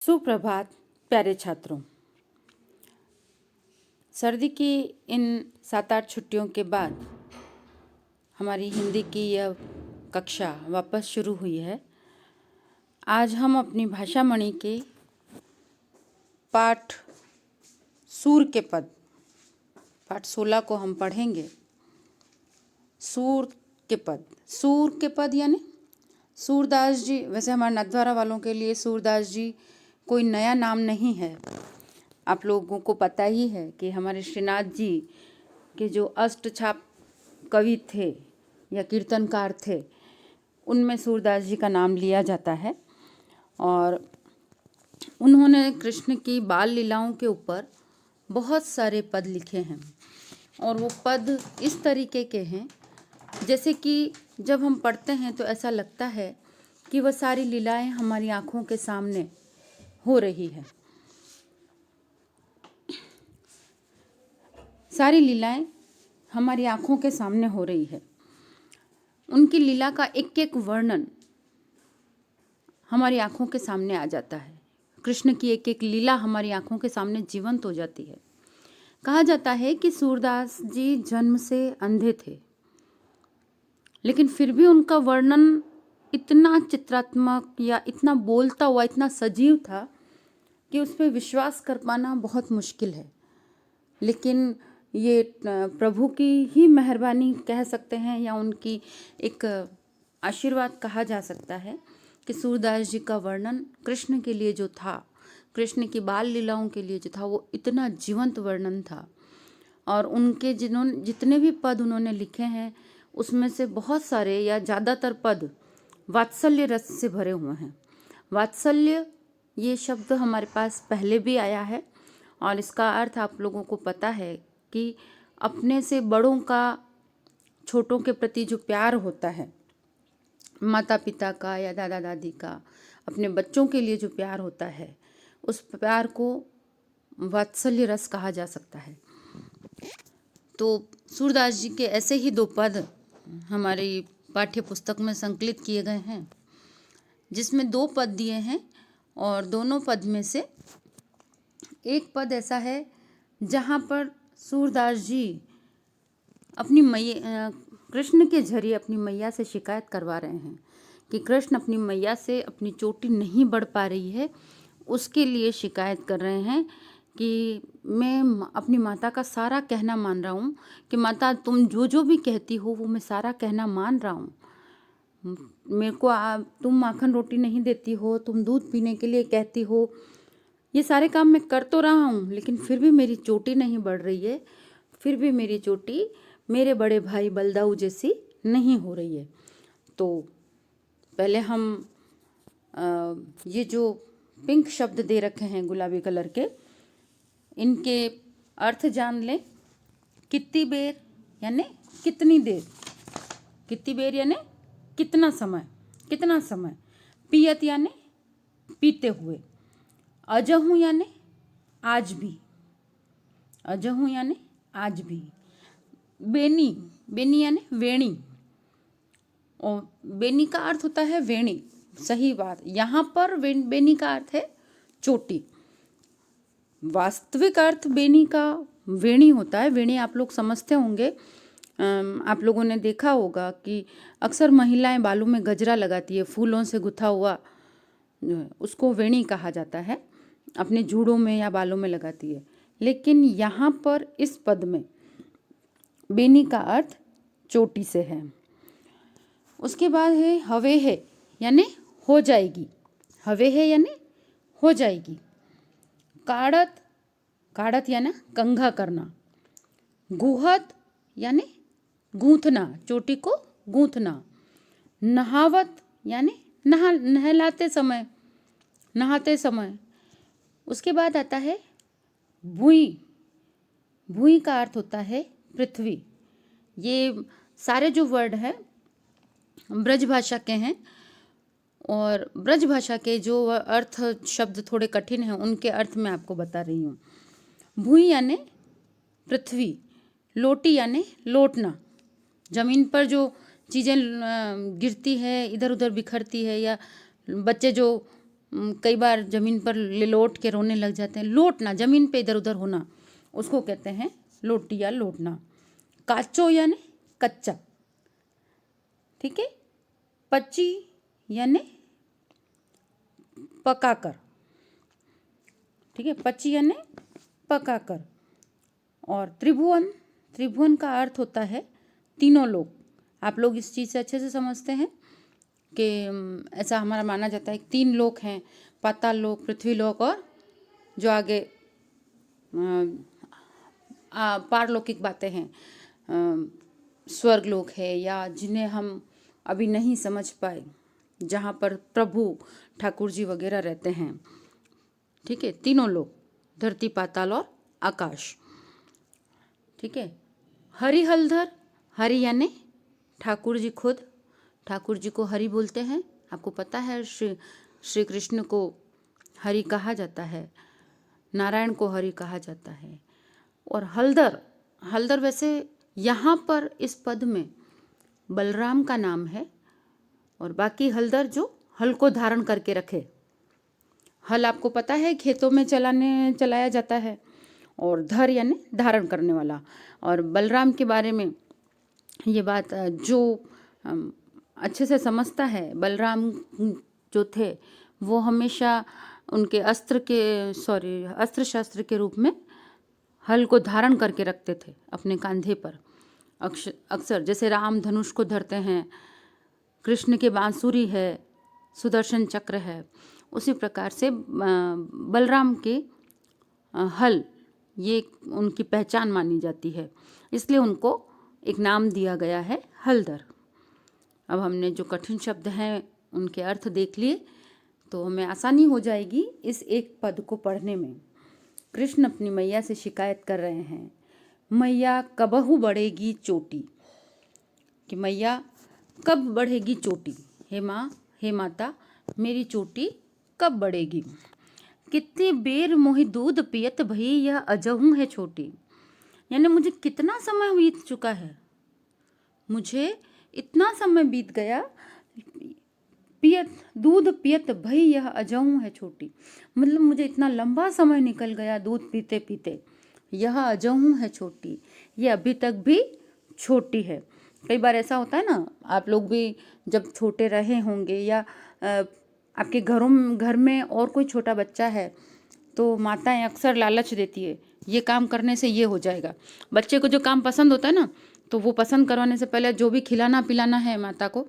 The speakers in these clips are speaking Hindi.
सुप्रभात प्यारे छात्रों। सर्दी की इन 7-8 छुट्टियों के बाद हमारी हिंदी की यह कक्षा वापस शुरू हुई है। आज हम अपनी भाषा मणि के पाठ सूर के पद पाठ 16 को हम पढ़ेंगे। सूर के पद यानी सूरदास जी। वैसे हमारे नथद्वारा वालों के लिए सूरदास जी कोई नया नाम नहीं है। आप लोगों को पता ही है कि हमारे श्रीनाथ जी के जो अष्टछाप कवि थे या कीर्तनकार थे, उनमें सूरदास जी का नाम लिया जाता है। और उन्होंने कृष्ण की बाल लीलाओं के ऊपर बहुत सारे पद लिखे हैं और वो पद इस तरीके के हैं जैसे कि जब हम पढ़ते हैं तो ऐसा लगता है कि वह सारी लीलाएं हमारी आँखों के सामने हो रही है। सारी लीलाएं हमारी आँखों के सामने हो रही है। उनकी लीला का एक एक वर्णन हमारी आँखों के सामने आ जाता है। कृष्ण की एक एक लीला हमारी आँखों के सामने जीवंत हो जाती है। कहा जाता है कि सूरदास जी जन्म से अंधे थे, लेकिन फिर भी उनका वर्णन इतना चित्रात्मक या इतना बोलता हुआ, इतना सजीव था कि उस पर विश्वास कर पाना बहुत मुश्किल है। लेकिन ये प्रभु की ही मेहरबानी कह सकते हैं या उनकी एक आशीर्वाद कहा जा सकता है कि सूरदास जी का वर्णन कृष्ण के लिए जो था, कृष्ण की बाल लीलाओं के लिए जो था, वो इतना जीवंत वर्णन था। और उनके जितने भी पद उन्होंने लिखे हैं उसमें से बहुत सारे या ज़्यादातर पद वात्सल्य रस से भरे हुए हैं। वात्सल्य ये शब्द हमारे पास पहले भी आया है और इसका अर्थ आप लोगों को पता है कि अपने से बड़ों का छोटों के प्रति जो प्यार होता है, माता पिता का या दादा दादी का अपने बच्चों के लिए जो प्यार होता है, उस प्यार को वात्सल्य रस कहा जा सकता है। तो सूरदास जी के ऐसे ही 2 पद हमारी पाठ्य पुस्तक में संकलित किए गए हैं, जिसमें 2 पद दिए हैं और दोनों पद में से एक पद ऐसा है जहाँ पर सूरदास जी अपनी कृष्ण के जरिए अपनी मैया से शिकायत करवा रहे हैं कि कृष्ण अपनी मैया से अपनी चोटी नहीं बढ़ पा रही है। उसके लिए शिकायत कर रहे हैं कि मैं अपनी माता का सारा कहना मान रहा हूँ कि माता तुम जो जो भी कहती हो वो मैं सारा कहना मान रहा हूँ। मेरे को तुम माखन रोटी नहीं देती हो, तुम दूध पीने के लिए कहती हो, ये सारे काम मैं कर तो रहा हूँ, लेकिन फिर भी मेरी चोटी नहीं बढ़ रही है। फिर भी मेरी चोटी मेरे बड़े भाई बलदाऊ जैसी नहीं हो रही है। तो पहले हम ये जो पिंक शब्द दे रखे हैं गुलाबी कलर के, इनके अर्थ जान लें। कितनी बेर यानी कितनी देर, कितनी बेर यानी कितना समय, कितना समय। पियत यानी पीते हुए। अजहूँ यानी आज भी, अजहूँ यानी आज भी। बेनी, बेनी यानी वेणी, और बेनी का अर्थ होता है वेणी। सही बात, यहाँ पर बेनी का अर्थ है चोटी। वास्तविक अर्थ बेनी का वेणी होता है। वेणी आप लोग समझते होंगे। आप लोगों ने देखा होगा कि अक्सर महिलाएं बालों में गजरा लगाती है, फूलों से गुथा हुआ, उसको वेणी कहा जाता है। अपने जूड़ों में या बालों में लगाती है। लेकिन यहाँ पर इस पद में बेनी का अर्थ चोटी से है। उसके बाद है हवे है यानी हो जाएगी। हवे है यानी हो जाएगी। काढ़त, काढ़त यानी कंघा करना। गुहत यानी गूंथना, चोटी को गूंथना। नहावत यानी नहलाते समय, नहाते समय। उसके बाद आता है भुई। भुई का अर्थ होता है पृथ्वी। ये सारे जो वर्ड हैं ब्रज भाषा के हैं और ब्रज भाषा के जो अर्थ शब्द थोड़े कठिन हैं उनके अर्थ मैं आपको बता रही हूँ। भुई यानी पृथ्वी। लोटी यानी लौटना, ज़मीन पर जो चीज़ें गिरती है, इधर उधर बिखरती है, या बच्चे जो कई बार ज़मीन पर लिलोट के रोने लग जाते हैं। लोटना, ज़मीन पे इधर उधर होना, उसको कहते हैं लोटी या लोटना। काचो यानी कच्चा, ठीक है। पची यानी पकाकर, ठीक है, पची यानी पकाकर। और त्रिभुवन, त्रिभुवन का अर्थ होता है तीनों लोक। आप लोग इस चीज़ से अच्छे से समझते हैं कि ऐसा हमारा माना जाता है कि 3 लोक हैं, पाताल लोक, पृथ्वी लोक और जो आगे पारलौकिक बातें हैं, स्वर्ग लोक है, या जिन्हें हम अभी नहीं समझ पाए, जहाँ पर प्रभु ठाकुर जी वगैरह रहते हैं, ठीक है। तीनों लोक, धरती, पाताल और आकाश, ठीक है। हरि हलधर, हरि यानी ठाकुर जी खुद, ठाकुर जी को हरि बोलते हैं। आपको पता है श्री कृष्ण को हरि कहा जाता है, नारायण को हरि कहा जाता है। और हलधर, हलधर वैसे यहाँ पर इस पद में बलराम का नाम है, और बाकी हलधर जो हल को धारण करके रखे। हल आपको पता है खेतों में चलाया जाता है, और धर यानी धारण करने वाला। और बलराम के बारे में ये बात जो अच्छे से समझता है, बलराम जो थे वो हमेशा उनके अस्त्र शस्त्र के रूप में हल को धारण करके रखते थे अपने कंधे पर अक्सर। जैसे राम धनुष को धरते हैं, कृष्ण के बांसुरी है, सुदर्शन चक्र है, उसी प्रकार से बलराम के हल, ये उनकी पहचान मानी जाती है, इसलिए उनको एक नाम दिया गया है हलधर। अब हमने जो कठिन शब्द हैं उनके अर्थ देख लिए, तो हमें आसानी हो जाएगी इस एक पद को पढ़ने में। कृष्ण अपनी मैया से शिकायत कर रहे हैं, मैया कबहू बढ़ेगी चोटी, कि मैया कब बढ़ेगी चोटी, हे माँ, हे माता, मेरी चोटी कब बढ़ेगी। कितनी बेर मोहि दूध पियत भई यह अजहू है छोटी, यानी मुझे कितना समय बीत चुका है, मुझे इतना समय बीत गया, दूध पियत भई यह अजहू है छोटी, मतलब मुझे इतना लंबा समय निकल गया दूध पीते पीते, यह अजहू है छोटी, ये अभी तक भी छोटी है। कई बार ऐसा होता है ना, आप लोग भी जब छोटे रहे होंगे, या आपके घर में और कोई छोटा बच्चा है, तो माताएं अक्सर लालच देती है, ये काम करने से ये हो जाएगा। बच्चे को जो काम पसंद होता है ना, तो वो पसंद करवाने से पहले जो भी खिलाना पिलाना है माता को,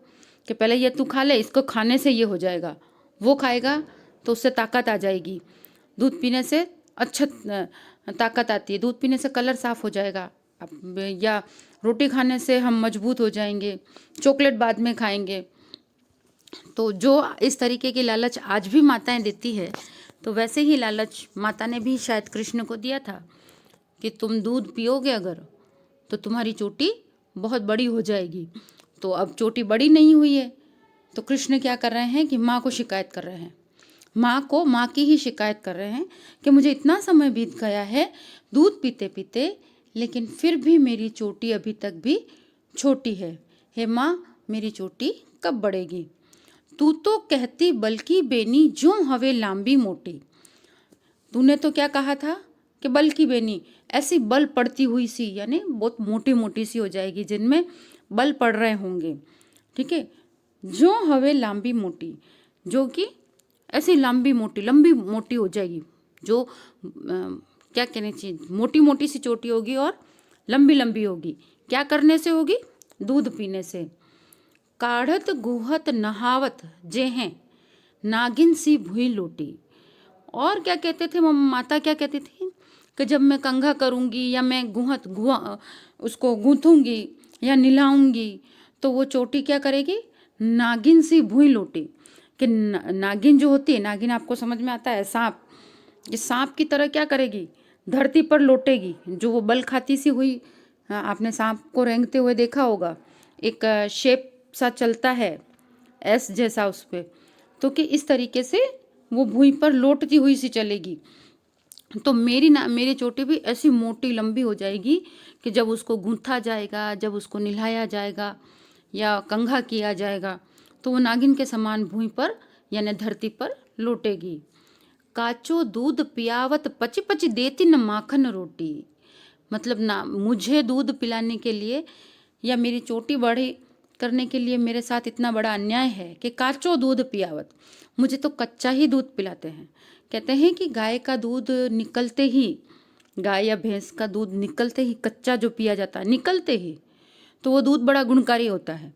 कि पहले ये तू खा ले, इसको खाने से ये हो जाएगा, वो खाएगा तो उससे ताकत आ जाएगी, दूध पीने से अच्छा ताकत आती है, दूध पीने से कलर साफ हो जाएगा, या रोटी खाने से हम मजबूत हो जाएंगे, चॉकलेट बाद में खाएंगे। तो जो इस तरीके की लालच आज भी माताएं देती है, तो वैसे ही लालच माता ने भी शायद कृष्ण को दिया था कि तुम दूध पियोगे अगर, तो तुम्हारी चोटी बहुत बड़ी हो जाएगी। तो अब चोटी बड़ी नहीं हुई है, तो कृष्ण क्या कर रहे हैं कि माँ को शिकायत कर रहे हैं, माँ की ही शिकायत कर रहे हैं कि मुझे इतना समय बीत गया है दूध पीते पीते, लेकिन फिर भी मेरी चोटी अभी तक भी छोटी है। हे माँ, मेरी चोटी कब बढ़ेगी। तू तो कहती बल्कि बेनी जो हवे लांबी मोटी, तूने तो क्या कहा था कि बल्कि बेनी, ऐसी बल पड़ती हुई सी, यानी बहुत मोटी मोटी सी हो जाएगी, जिनमें बल पड़ रहे होंगे, ठीक है। जो हवे लांबी मोटी, जो कि ऐसी लंबी मोटी हो जाएगी, जो क्या कहने चाहिए, मोटी मोटी सी चोटी होगी और लंबी लंबी होगी। क्या करने से होगी? दूध पीने से। काढ़त गुहत नहावत जे हैं नागिन सी भुई लोटी। और क्या कहते थे माता, क्या कहती थी कि जब मैं कंघा करूँगी या मैं उसको गूँथूँगी या निलाऊंगी, तो वो चोटी क्या करेगी? नागिन सी भुई लोटी। कि नागिन जो होती है, नागिन आपको समझ में आता है, सांप, ये सांप की तरह क्या करेगी? धरती पर लोटेगी। जो वो बल खाती सी हुई, आपने सांप को रेंगते हुए देखा होगा, एक शेप सा चलता है एस जैसा उस पर, तो कि इस तरीके से वो भुई पर लोटती हुई सी चलेगी। तो मेरी चोटी भी ऐसी मोटी लंबी हो जाएगी कि जब उसको गूंथा जाएगा, जब उसको निलाया जाएगा या कंघा किया जाएगा, तो वो नागिन के समान भुई पर यानी धरती पर लौटेगी। काचो दूध पियावत पची पची देती न माखन रोटी। मतलब ना मुझे दूध पिलाने के लिए या मेरी चोटी बड़ी करने के लिए मेरे साथ इतना बड़ा अन्याय है कि काचो दूध पियावत, मुझे तो कच्चा ही दूध पिलाते हैं। कहते हैं कि गाय का दूध निकलते ही, गाय या भैंस का दूध निकलते ही कच्चा जो पिया जाता है निकलते ही, तो वो दूध बड़ा गुणकारी होता है।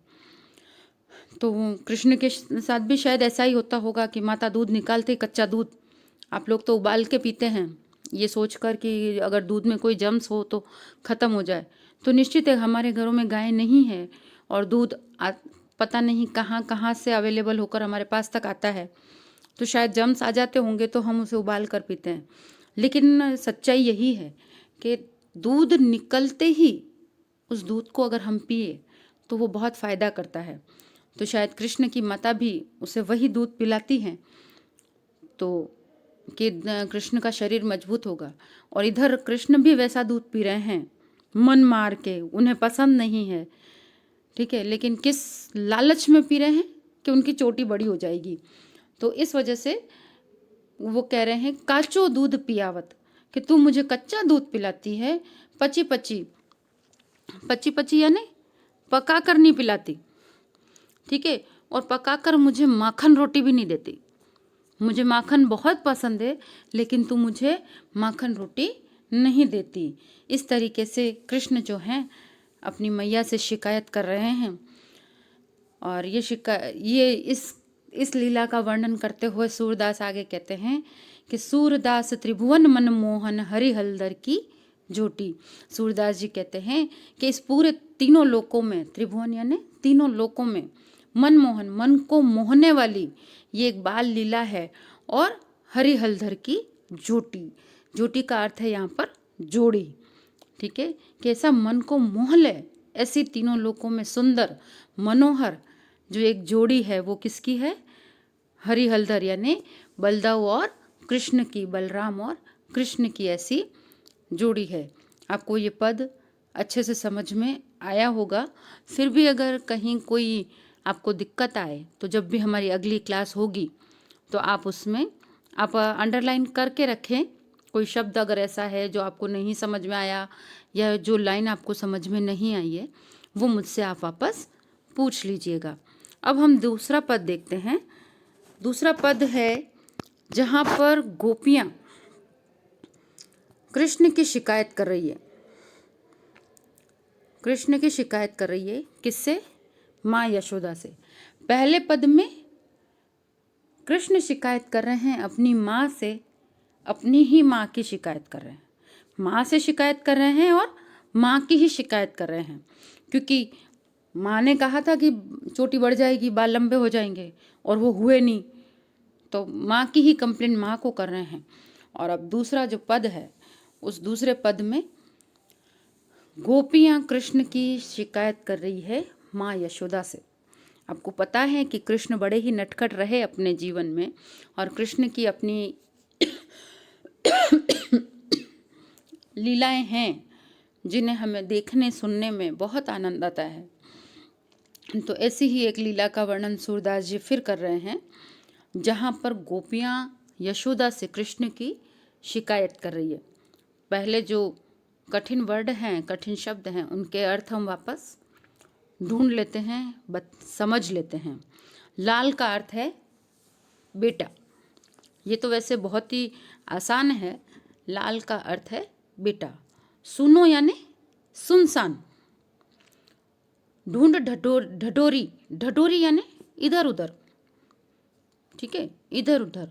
तो कृष्ण के साथ भी शायद ऐसा ही होता होगा कि माता दूध निकालते ही कच्चा दूध, आप लोग तो उबाल के पीते हैं ये सोचकर कि अगर दूध में कोई जम्स हो तो ख़त्म हो जाए। तो निश्चित है हमारे घरों में गाय नहीं है और दूध पता नहीं कहाँ कहाँ से अवेलेबल होकर हमारे पास तक आता है, तो शायद जम्स आ जाते होंगे तो हम उसे उबाल कर पीते हैं। लेकिन सच्चाई यही है कि दूध निकलते ही उस दूध को अगर हम पिए तो वो बहुत फ़ायदा करता है। तो शायद कृष्ण की माता भी उसे वही दूध पिलाती हैं तो कि कृष्ण का शरीर मजबूत होगा। और इधर कृष्ण भी वैसा दूध पी रहे हैं मन मार के, उन्हें पसंद नहीं है, ठीक है, लेकिन किस लालच में पी रहे हैं कि उनकी चोटी बड़ी हो जाएगी। तो इस वजह से वो कह रहे हैं काचो दूध पियावत, कि तू मुझे कच्चा दूध पिलाती है, पची पची, पची पची यानी पका कर नहीं पिलाती, ठीक है, और पका कर मुझे माखन रोटी भी नहीं देती। मुझे माखन बहुत पसंद है लेकिन तू मुझे माखन रोटी नहीं देती। इस तरीके से कृष्ण जो हैं अपनी मैया से शिकायत कर रहे हैं। और ये इस लीला का वर्णन करते हुए सूरदास आगे कहते हैं कि सूरदास त्रिभुवन मनमोहन हरिहलदर की जोटी। सूरदास जी कहते हैं कि इस पूरे तीनों लोकों में, त्रिभुवन यानी तीनों लोकों में, मनमोहन मन को मोहने वाली ये एक बाल लीला है। और हरिहलधर की जोटी, जोटी का अर्थ है यहाँ पर जोड़ी, ठीक है, कि ऐसा मन को मोह ले, ऐसी तीनों लोकों में सुंदर मनोहर जो एक जोड़ी है वो किसकी है? हरिहलधर यानी बलदाऊ और कृष्ण की, बलराम और कृष्ण की ऐसी जोड़ी है। आपको ये पद अच्छे से समझ में आया होगा। फिर भी अगर कहीं कोई आपको दिक्कत आए तो जब भी हमारी अगली क्लास होगी तो आप उसमें आप अंडरलाइन करके रखें। कोई शब्द अगर ऐसा है जो आपको नहीं समझ में आया या जो लाइन आपको समझ में नहीं आई है वो मुझसे आप वापस पूछ लीजिएगा। अब हम दूसरा पद देखते हैं। दूसरा पद है जहाँ पर गोपियाँ कृष्ण की शिकायत कर रही है। कृष्ण की शिकायत कर रही है किससे? माँ यशोदा से। पहले पद में कृष्ण शिकायत कर रहे हैं अपनी माँ से, अपनी ही माँ की शिकायत कर रहे हैं। माँ से शिकायत कर रहे हैं और माँ की ही शिकायत कर रहे हैं, क्योंकि माँ ने कहा था कि चोटी बढ़ जाएगी, बाल लंबे हो जाएंगे, और वो हुए नहीं, तो माँ की ही कंप्लेन माँ को कर रहे हैं। और अब दूसरा जो पद है उस दूसरे पद में गोपियाँ कृष्ण की शिकायत कर रही है माँ यशोदा से। आपको पता है कि कृष्ण बड़े ही नटखट रहे अपने जीवन में, और कृष्ण की अपनी लीलाएं हैं जिन्हें हमें देखने सुनने में बहुत आनंद आता है। तो ऐसी ही एक लीला का वर्णन सूरदास जी फिर कर रहे हैं जहाँ पर गोपियाँ यशोदा से कृष्ण की शिकायत कर रही है। पहले जो कठिन वर्ड हैं, कठिन शब्द हैं, उनके अर्थ हम वापस ढूंढ लेते हैं, समझ लेते हैं। लाल का अर्थ है बेटा, ये तो वैसे बहुत ही आसान है। लाल का अर्थ है बेटा। सुनो यानी सुनसान। ढूंढ ढटोरी, ढटोरी यानी इधर उधर, ठीक है, इधर उधर।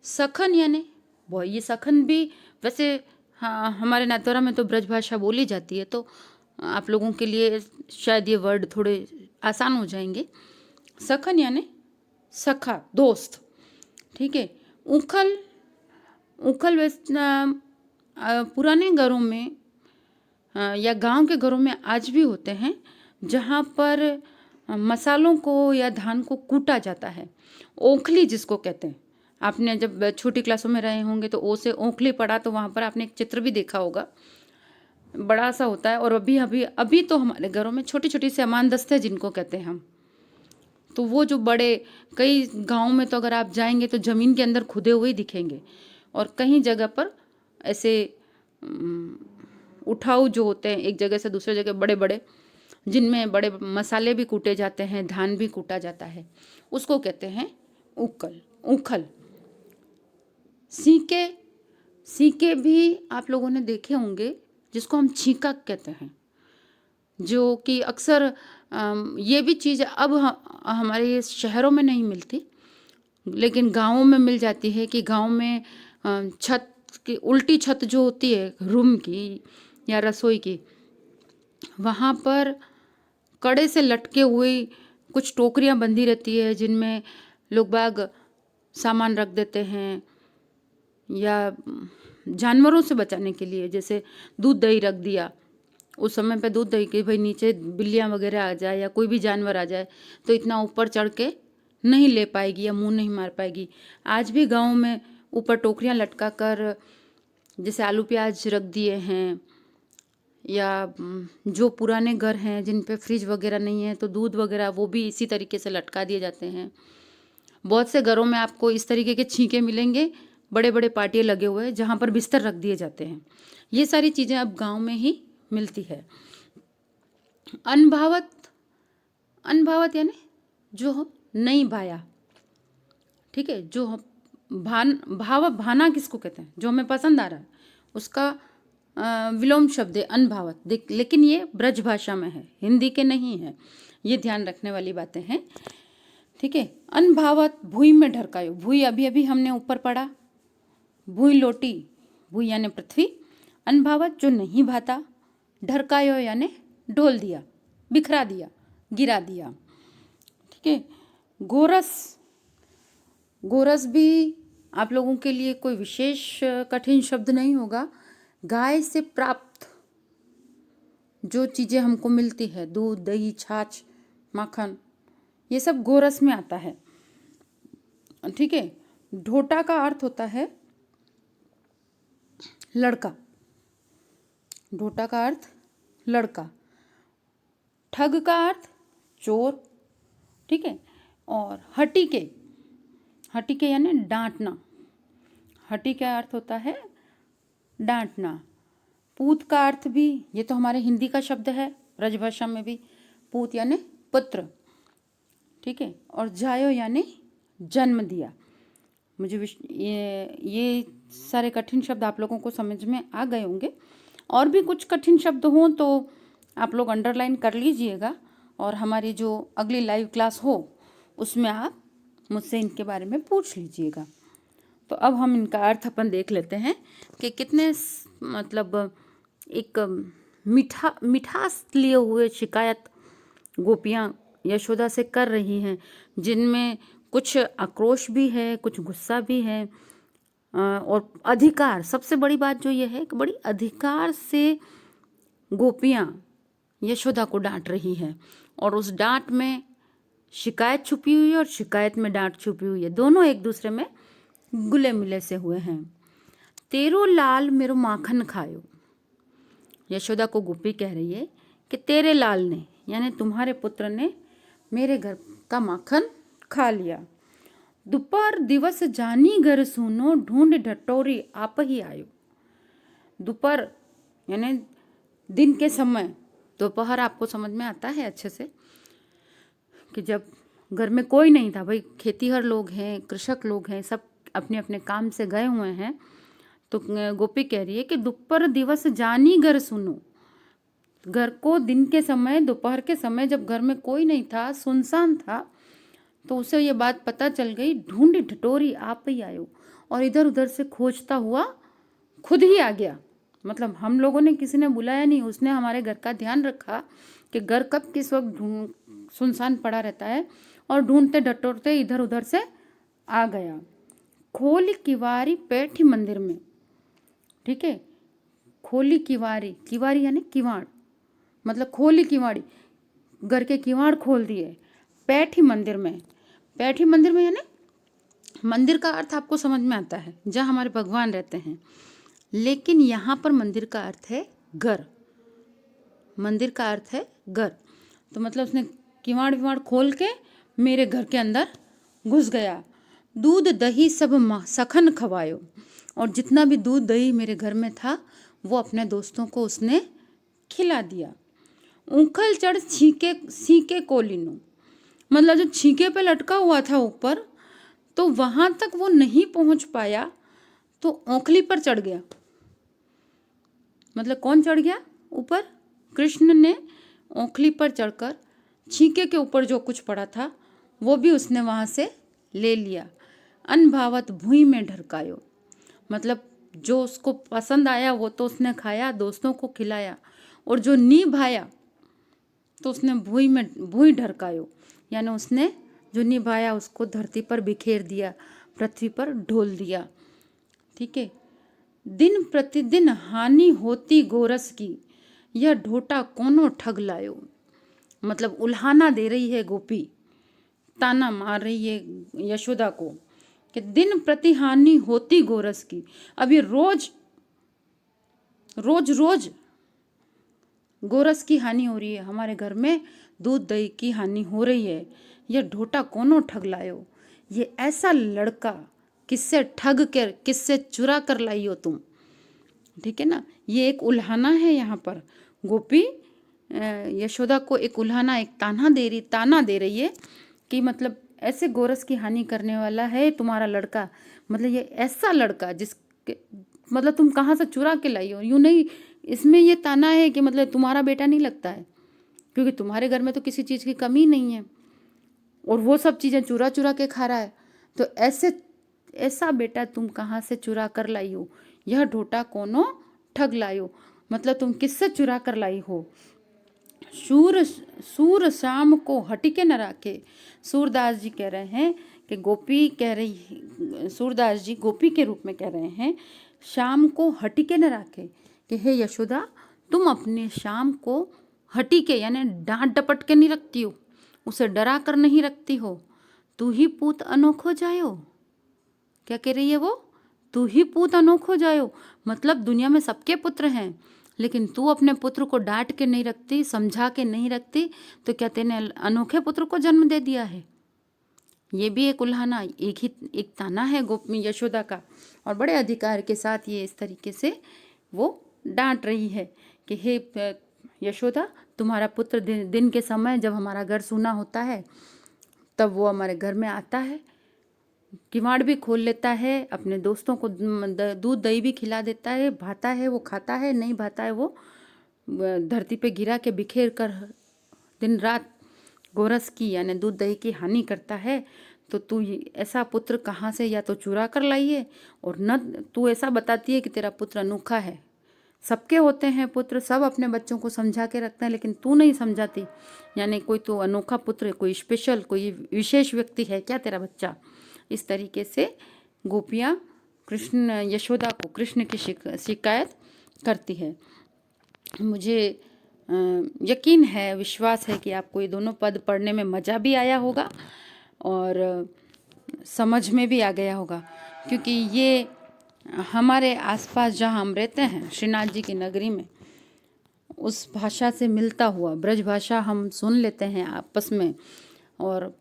सखन यानी वो, ये सखन भी वैसे हाँ हमारे नाथद्वारा में तो ब्रज भाषा बोली जाती है, तो आप लोगों के लिए शायद ये वर्ड थोड़े आसान हो जाएंगे। सखन यानी सखा, दोस्त, ठीक है। उखल, उखल पुराने घरों में या गांव के घरों में आज भी होते हैं जहाँ पर मसालों को या धान को कूटा जाता है। ओखली जिसको कहते हैं, आपने जब छोटी क्लासों में रहे होंगे तो ओ से ओखली पढ़ा, तो वहाँ पर आपने एक चित्र भी देखा होगा, बड़ा सा होता है। और अभी अभी अभी तो हमारे घरों में छोटी छोटी से अमान दस्ते जिनको कहते हैं हम, तो वो जो बड़े, कई गाँव में तो अगर आप जाएंगे तो ज़मीन के अंदर खुदे हुए ही दिखेंगे, और कहीं जगह पर ऐसे उठाऊ जो होते हैं एक जगह से दूसरे जगह, बड़े बड़े, जिनमें बड़े मसाले भी कूटे जाते हैं, धान भी कूटा जाता है, उसको कहते हैं उखल। उखल। सीके, सीके भी आप लोगों ने देखे होंगे, जिसको हम छीका कहते हैं, जो कि अक्सर ये भी चीज़ अब हमारे शहरों में नहीं मिलती, लेकिन गाँवों में मिल जाती है। कि गाँव में छत की उल्टी छत जो होती है रूम की या रसोई की, वहाँ पर कड़े से लटके हुए कुछ टोकरियाँ बंधी रहती है, जिनमें लोग बाग सामान रख देते हैं, या जानवरों से बचाने के लिए, जैसे दूध दही रख दिया उस समय पे, दूध दही के भाई नीचे बिल्लियाँ वगैरह आ जाए या कोई भी जानवर आ जाए तो इतना ऊपर चढ़ के नहीं ले पाएगी या मुंह नहीं मार पाएगी। आज भी गाँव में ऊपर टोकरियाँ लटका कर, जैसे आलू प्याज रख दिए हैं, या जो पुराने घर हैं जिन पे फ्रिज वगैरह नहीं है तो दूध वगैरह वो भी इसी तरीके से लटका दिए जाते हैं। बहुत से घरों में आपको इस तरीके के छींके मिलेंगे, बड़े बड़े पाटिये लगे हुए हैं जहाँ पर बिस्तर रख दिए जाते हैं। ये सारी चीज़ें अब गांव में ही मिलती है। अनभावत, अनभावत यानी जो हम नहीं भाया, ठीक है, जो हम भाना किसको कहते हैं, जो हमें पसंद आ रहा है, उसका विलोम शब्द है अनभावत। लेकिन ये ब्रज भाषा में है, हिंदी के नहीं है, ये ध्यान रखने वाली बातें हैं, ठीक है। अनभावत भूई में ढरकायो, भूई अभी अभी हमने ऊपर पढ़ा, भूई लोटी, भूई यानी पृथ्वी, अनभावत जो नहीं भाता, ढरकायो यानी ढोल दिया, बिखरा दिया, गिरा दिया, ठीक है। गोरस, गोरस भी आप लोगों के लिए कोई विशेष कठिन शब्द नहीं होगा। गाय से प्राप्त जो चीज़ें हमको मिलती है, दूध दही छाछ माखन, ये सब गोरस में आता है, ठीक है। ढोटा का अर्थ होता है लड़का, ढोटा का अर्थ लड़का। ठग का अर्थ चोर, ठीक है। और हटिके, हटिके यानी डांटना, हटी का अर्थ होता है डांटना। पूत का अर्थ भी, ये तो हमारे हिंदी का शब्द है, ब्रजभाषा में भी पूत यानी पुत्र, ठीक है। और जायो यानी जन्म दिया। मुझे ये सारे कठिन शब्द आप लोगों को समझ में आ गए होंगे। और भी कुछ कठिन शब्द हों तो आप लोग अंडरलाइन कर लीजिएगा, और हमारी जो अगली लाइव क्लास हो उसमें आप मुझसे इनके बारे में पूछ लीजिएगा। तो अब हम इनका अर्थ अपन देख लेते हैं कि कितने मतलब एक मिठास लिए हुए शिकायत गोपियाँ यशोदा से कर रही हैं, जिनमें कुछ आक्रोश भी है, कुछ गुस्सा भी है, और अधिकार, सबसे बड़ी बात जो ये है कि बड़ी अधिकार से गोपियाँ यशोदा को डांट रही हैं, और उस डांट में शिकायत छुपी हुई है और शिकायत में डांट छुपी हुई है, दोनों एक दूसरे में गुले मिले से हुए हैं। तेरो लाल मेरो माखन खायो, यशोदा को गोपी कह रही है कि तेरे लाल ने यानी तुम्हारे पुत्र ने मेरे घर का माखन खा लिया। दोपहर दिवस जानी घर सुनो, ढूंढ ढटोरी आप ही आयो। दोपहर यानी दिन के समय, दोपहर आपको समझ में आता है अच्छे से, कि जब घर में कोई नहीं था, भाई खेतीहर लोग हैं, कृषक लोग हैं, सब अपने अपने काम से गए हुए हैं, तो गोपी कह रही है कि दोपहर दिवस जानी घर सुनो, घर को दिन के समय, दोपहर के समय जब घर में कोई नहीं था, सुनसान था, तो उसे ये बात पता चल गई, ढूंढ ढटोरी आप ही आयो, और इधर उधर से खोजता हुआ खुद ही आ गया। मतलब हम लोगों ने, किसी ने बुलाया नहीं, उसने हमारे घर का ध्यान रखा कि घर कब किस वक्त सुनसान पड़ा रहता है, और ढूंढते ढटोरते इधर उधर से आ गया। खोली किवारी बैठी मंदिर में, ठीक है। खोली किवारी, किवारी यानी किवाड़, मतलब खोली किवाड़ी, घर के किवाड़ खोल दिए। बैठी मंदिर में, बैठी मंदिर में यानी मंदिर का अर्थ आपको समझ में आता है जहाँ हमारे भगवान रहते हैं, लेकिन यहाँ पर मंदिर का अर्थ है घर, मंदिर का अर्थ है घर। तो मतलब उसने किवाड़ विवाड़ खोल के मेरे घर के अंदर घुस गया। दूध दही सब सखन खवायो। और जितना भी दूध दही मेरे घर में था वो अपने दोस्तों को उसने खिला दिया। ऊखल चढ़ छीके सीके कोलिनो, मतलब जो छीके पे लटका हुआ था ऊपर, तो वहां तक वो नहीं पहुंच पाया, तो औंखली पर चढ़ गया। मतलब कौन चढ़ गया ऊपर? कृष्ण ने औंखली पर चढ़कर छीके के ऊपर जो कुछ पड़ा था वो भी उसने वहां से ले लिया। अनभावत भुई में ढरकायो, मतलब जो उसको पसंद आया वो तो उसने खाया, दोस्तों को खिलाया, और जो नी भाया तो उसने भुई ढरकायो, यानी उसने जो निभाया उसको धरती पर बिखेर दिया, पृथ्वी पर ढोल दिया। ठीक है। दिन प्रतिदिन हानि होती गोरस की, यह ढोटा कोनो ठग लायो। मतलब उल्हाना दे रही है गोपी, ताना मार रही है यशोदा को कि दिन प्रति हानि होती गोरस की। अब ये रोज रोज रोज गोरस की हानि हो रही है, हमारे घर में दूध दही की हानि हो रही है। यह ढोटा कोनो ठग लायो, ये ऐसा लड़का किससे ठग कर, किससे चुरा कर लाई हो तुम। ठीक है ना, ये एक उल्हाना है। यहाँ पर गोपी यशोदा को एक उल्हाना, एक ताना दे रही है कि मतलब ऐसे गोरस की हानि करने वाला है तुम्हारा लड़का, मतलब ये ऐसा लड़का जिसके मतलब तुम कहाँ से चुरा के लाई हो। यूँ नहीं, इसमें ये ताना है कि मतलब तुम्हारा बेटा नहीं लगता है, क्योंकि तुम्हारे घर में तो किसी चीज़ की कमी नहीं है और वो सब चीज़ें चुरा चुरा के खा रहा है, तो ऐसा बेटा तुम कहाँ से चुरा कर लाई हो। यह ढोटा कोनो ठग लायो, मतलब तुम किससे चुरा कर लाई हो। सूर शाम को हटिके न राखे। सूरदास जी कह रहे हैं कि गोपी कह रही, सूरदास जी गोपी के रूप में कह रहे हैं, शाम को हटिके न राखे, कि हे यशोदा तुम अपने शाम को हटिके यानी डांट डपट के नहीं रखती हो, उसे डरा कर नहीं रखती हो। तू ही पूत अनोखो जायो। क्या कह रही है वो? तू ही पूत अनोखो जायो, मतलब दुनिया में सबके पुत्र हैं, लेकिन तू अपने पुत्र को डांट के नहीं रखती, समझा के नहीं रखती, तो क्या तेने अनोखे पुत्र को जन्म दे दिया है। ये भी एक उल्हाना, एक ताना है गोपी यशोदा का, और बड़े अधिकार के साथ ये इस तरीके से वो डांट रही है कि हे यशोदा, तुम्हारा पुत्र दिन के समय जब हमारा घर सूना होता है तब वो हमारे घर में आता है, किवाड़ भी खोल लेता है, अपने दोस्तों को दूध दही भी खिला देता है, भाता है वो खाता है, नहीं भाता है वो धरती पे गिरा के बिखेर कर दिन रात गोरस की यानी दूध दही की हानि करता है। तो तू ऐसा पुत्र कहाँ से या तो चुरा कर लाई है, और न तू ऐसा बताती है कि तेरा पुत्र अनोखा है। सबके होते हैं पुत्र, सब अपने बच्चों को समझा के रखते हैं, लेकिन तू नहीं समझाती, यानी कोई तो अनोखा पुत्र, कोई स्पेशल, कोई विशेष व्यक्ति है क्या तेरा बच्चा। इस तरीके से गोपियाँ कृष्ण यशोदा को कृष्ण की शिकायत करती है। मुझे यकीन है, विश्वास है कि आपको ये दोनों पद पढ़ने में मज़ा भी आया होगा और समझ में भी आ गया होगा, क्योंकि ये हमारे आसपास जहाँ हम रहते हैं श्रीनाथ जी की नगरी में, उस भाषा से मिलता हुआ ब्रज भाषा हम सुन लेते हैं आपस में, और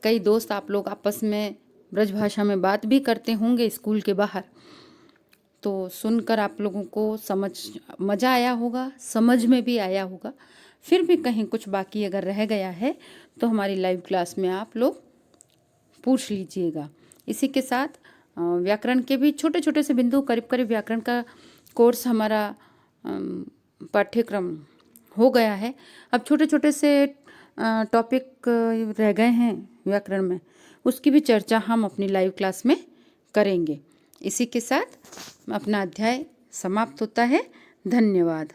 कई दोस्त आप लोग आपस में ब्रज भाषा में बात भी करते होंगे स्कूल के बाहर, तो सुनकर आप लोगों को मज़ा आया होगा, समझ में भी आया होगा। फिर भी कहीं कुछ बाकी अगर रह गया है तो हमारी लाइव क्लास में आप लोग पूछ लीजिएगा। इसी के साथ व्याकरण के भी छोटे छोटे से बिंदु, करीब करीब व्याकरण का कोर्स हमारा पाठ्यक्रम हो गया है। अब छोटे छोटे से टॉपिक रह गए हैं व्याकरण में, उसकी भी चर्चा हम अपनी लाइव क्लास में करेंगे। इसी के साथ अपना अध्याय समाप्त होता है। धन्यवाद।